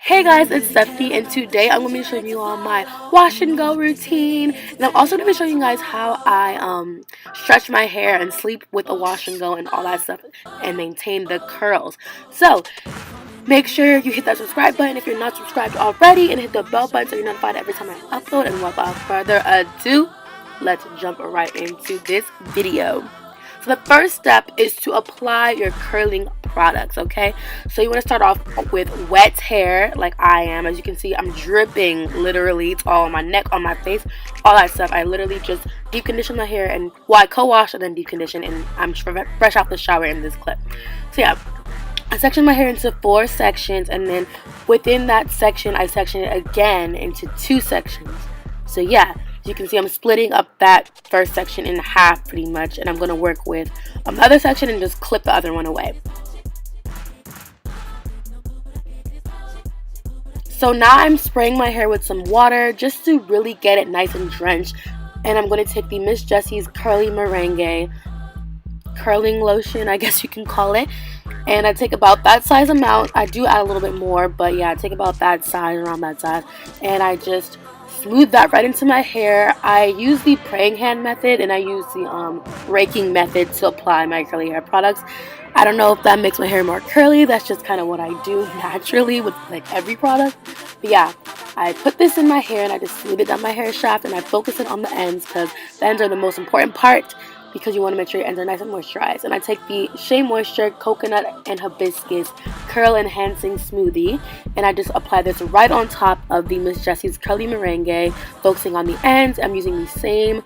Hey guys, it's Stephanie, and today I'm going to be showing you all my wash and go routine, and I'm also going to be showing you guys how I stretch my hair and sleep with a wash and go and all that stuff and maintain the curls. So make sure you hit that subscribe button if you're not subscribed already, and hit the bell button so you're notified every time I upload. And without further ado, let's jump right into this video. So the first step is to apply your curling products, okay? So you want to start off with wet hair like I am. As you can see, I'm dripping literally. It's all on my neck, on my face, all that stuff. I literally just deep condition my hair, and I co-wash and then deep condition, and I'm fresh out the shower in this clip. So yeah, I section my hair into 4 sections, and then within that section I section it again into 2 sections. So yeah, you can see I'm splitting up that first section in half pretty much, and I'm going to work with the other section and just clip the other one away. So now I'm spraying my hair with some water just to really get it nice and drenched, and I'm going to take the Miss Jessie's Curly Meringue curling lotion, I guess you can call it, and I take about that size amount. I do add a little bit more, but yeah, I take about that size, around that size, and I just smooth that right into my hair. I use the praying hand method, and I use the raking method to apply my curly hair products. I don't know if that makes my hair more curly. That's just kind of what I do naturally with like every product. But yeah, I put this in my hair and I just smooth it down my hair shaft, and I focus it on the ends because the ends are the most important part, because you want to make sure your ends are nice and moisturized. And I take the Shea Moisture Coconut and Hibicus Curl Enhancing Smoothie, and I just apply this right on top of the Miss Jessie's Curly Meringue, focusing on the ends. I'm using the same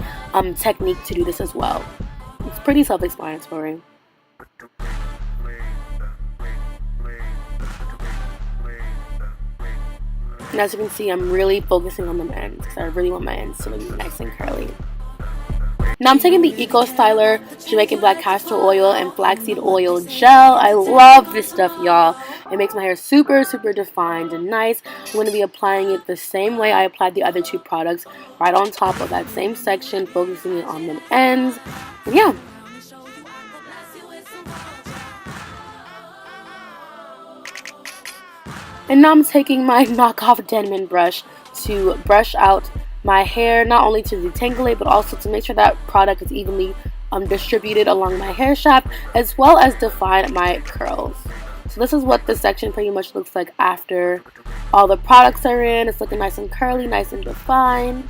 technique to do this as well. It's pretty self-explanatory. And as you can see, I'm really focusing on the ends because I really want my ends to look nice and curly. Now I'm taking the Ecostyler Jamaican Black Castor Oil and Flaxeed Oil Gel. I love this stuff, y'all. It makes my hair super defined and nice. I'm going to be applying it the same way I applied the other 2 products, right on top of that same section, focusing it on the ends. And yeah. And now I'm taking my knockoff Denman brush to brush out my hair, not only to detangle it, but also to make sure that product is evenly distributed along my hair shaft, as well as define my curls. So this is what the section pretty much looks like after all the products are in. It's looking nice and curly, nice and defined.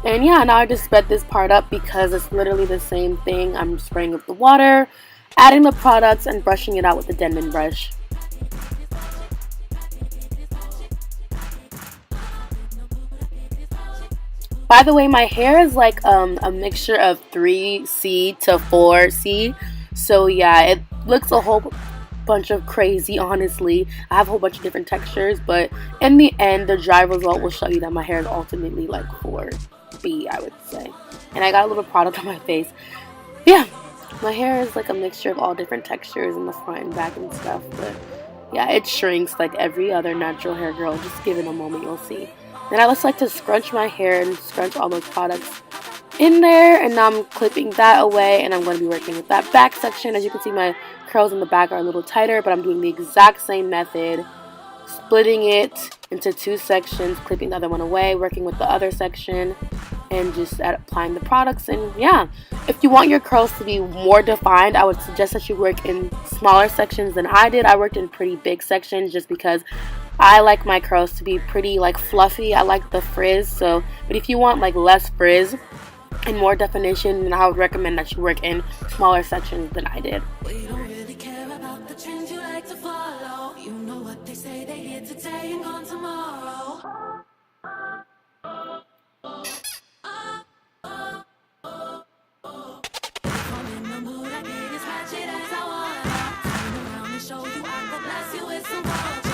And yeah, now I just sped this part up because it's literally the same thing. I'm spraying with the water, adding the products, and brushing it out with the Denman brush. By the way, my hair is like a mixture of 3C to 4C. So yeah, it looks a whole bunch of crazy, honestly. I have a whole bunch of different textures, but in the end, the dry result will show you that my hair is ultimately like 4B, I would say. And I got a little product on my face. Yeah, my hair is like a mixture of all different textures in the front and back and stuff. But yeah, it shrinks like every other natural hair girl. Just give it a moment, you'll see. Then I just like to scrunch my hair and scrunch all those products in there, and now I'm clipping that away, and I'm going to be working with that back section. As you can see, my curls in the back are a little tighter, but I'm doing the exact same method, splitting it into 2 sections, clipping the other one away, working with the other section, and just applying the products. And yeah, if you want your curls to be more defined, I would suggest that you work in smaller sections than I did. I worked in pretty big sections just because I like my curls to be pretty like fluffy. I like the frizz. So, but if you want like less frizz and more definition, then I would recommend that you work in smaller sections than I did. We don't really care about the trends you like to follow. You know what they say, they here today and gone tomorrow. I'm in the mood, I get as ratchet as I want. Turn around and show you I could bless you with some culture.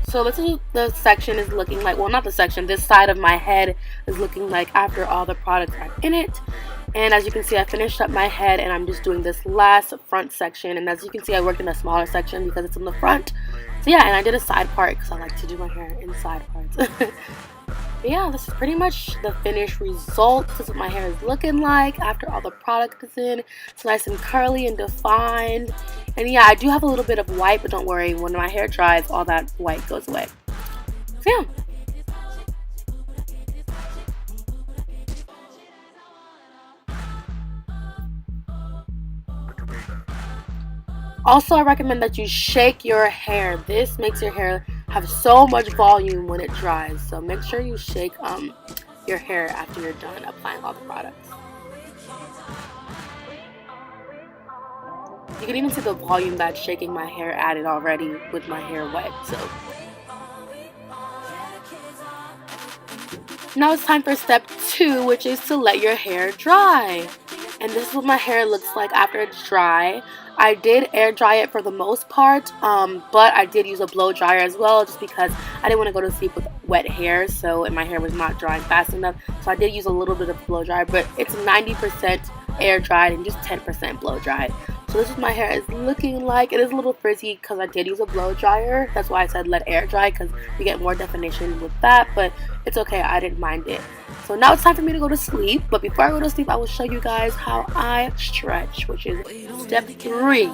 So this is what the section is looking like. Well, not the section. This side of my head is looking like after all the products are in it. And as you can see, I finished up my head, and I'm just doing this last front section. And as you can see, I worked in a smaller section because it's in the front. So yeah, and I did a side part because I like to do my hair in side parts. But yeah, this is pretty much the finished result. This is what my hair is looking like after all the product is in. It's nice and curly and defined. And yeah, I do have a little bit of white, but don't worry, when my hair dries, all that white goes away. So yeah. Also, I recommend that you shake your hair. This makes your hair have so much volume when it dries. So make sure you shake your hair after you're done applying all the products. You can even see the volume that shaking my hair added already with my hair wet. So now it's time for step 2, which is to let your hair dry. And this is what my hair looks like after it's dry. I did air dry it for the most part, but I did use a blow dryer as well, just because I didn't want to go to sleep with wet hair, and my hair was not drying fast enough. So I did use a little bit of blow dryer, but it's 90% air dried and just 10% blow dried. So this is what my hair is looking like. It is a little frizzy because I did use a blow dryer. That's why I said let air dry, because you get more definition with that, but it's okay, I didn't mind it. So now it's time for me to go to sleep, but before I go to sleep, I will show you guys how I stretch, which is step 3.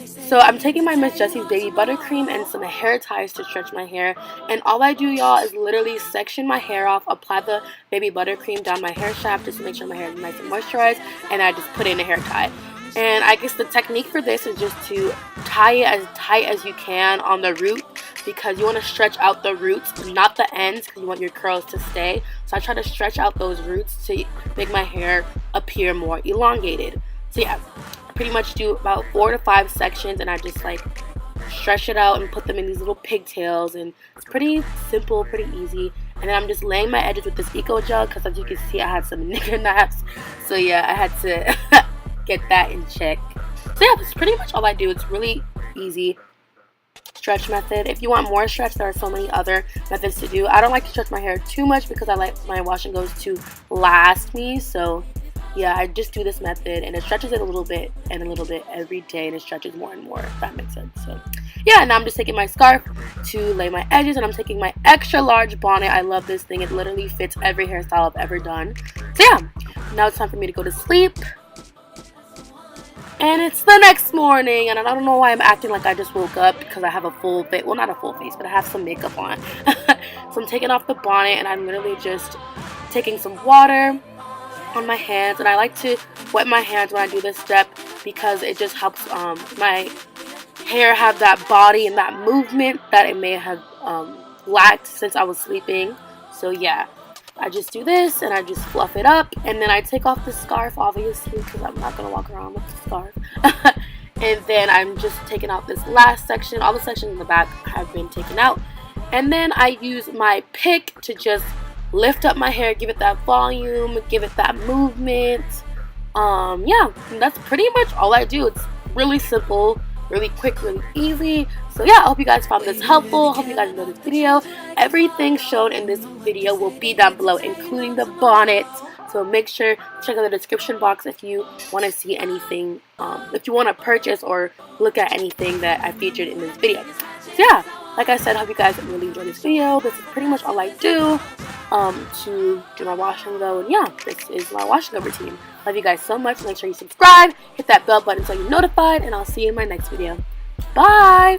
So I'm taking my Miss Jessie's baby buttercream and some hair ties to stretch my hair, and all I do, y'all, is literally section my hair off, apply the baby buttercream down my hair shaft just to make sure my hair is nice and moisturized, and I just put in a hair tie. And I guess the technique for this is just to tie it as tight as you can on the root, because you want to stretch out the roots, not the ends, because you want your curls to stay. So I try to stretch out those roots to make my hair appear more elongated. So yeah, I pretty much do about 4 to 5 sections, and I just like stretch it out and put them in these little pigtails, and it's pretty simple, pretty easy. And then I'm just laying my edges with this Eco Gel, because as you can see, I had some nigger naps. So yeah, I had to get that in check. So yeah, that's pretty much all I do. It's really easy stretch method. If you want more stretch, there are so many other methods to do. I don't like to stretch my hair too much because I like my wash and goes to last me. So yeah, I just do this method, and it stretches it a little bit and a little bit every day, and it stretches more and more, if that makes sense. So yeah, now I'm just taking my scarf to lay my edges, and I'm taking my extra large bonnet. I love this thing. It literally fits every hairstyle I've ever done. So yeah, now it's time for me to go to sleep. And it's the next morning, and I don't know why I'm acting like I just woke up, because I have a full face. Well, not a full face, but I have some makeup on. So I'm taking off the bonnet, and I'm literally just taking some water on my hands. And I like to wet my hands when I do this step, because it just helps my hair have that body and that movement that it may have lacked since I was sleeping. So yeah, I just do this, and I just fluff it up, and then I take off the scarf, obviously, because I'm not going to walk around with the scarf. And then I'm just taking out this last section. All the sections in the back have been taken out. And then I use my pick to just lift up my hair, give it that volume, give it that movement. Yeah, that's pretty much all I do. It's really simple, really quick, really easy. So yeah, I hope you guys found this helpful. Hope you guys enjoyed this video. Everything shown in this video will be down below, including the bonnet. So make sure to check out the description box if you want to see anything, if you want to purchase or look at anything that I featured in this video. So yeah, like I said, I hope you guys really enjoyed this video. This is pretty much all I do to do my wash and go. And yeah, this is my wash and go routine. Love you guys so much. Make sure you subscribe, hit that bell button so you're notified, and I'll see you in my next video. Bye!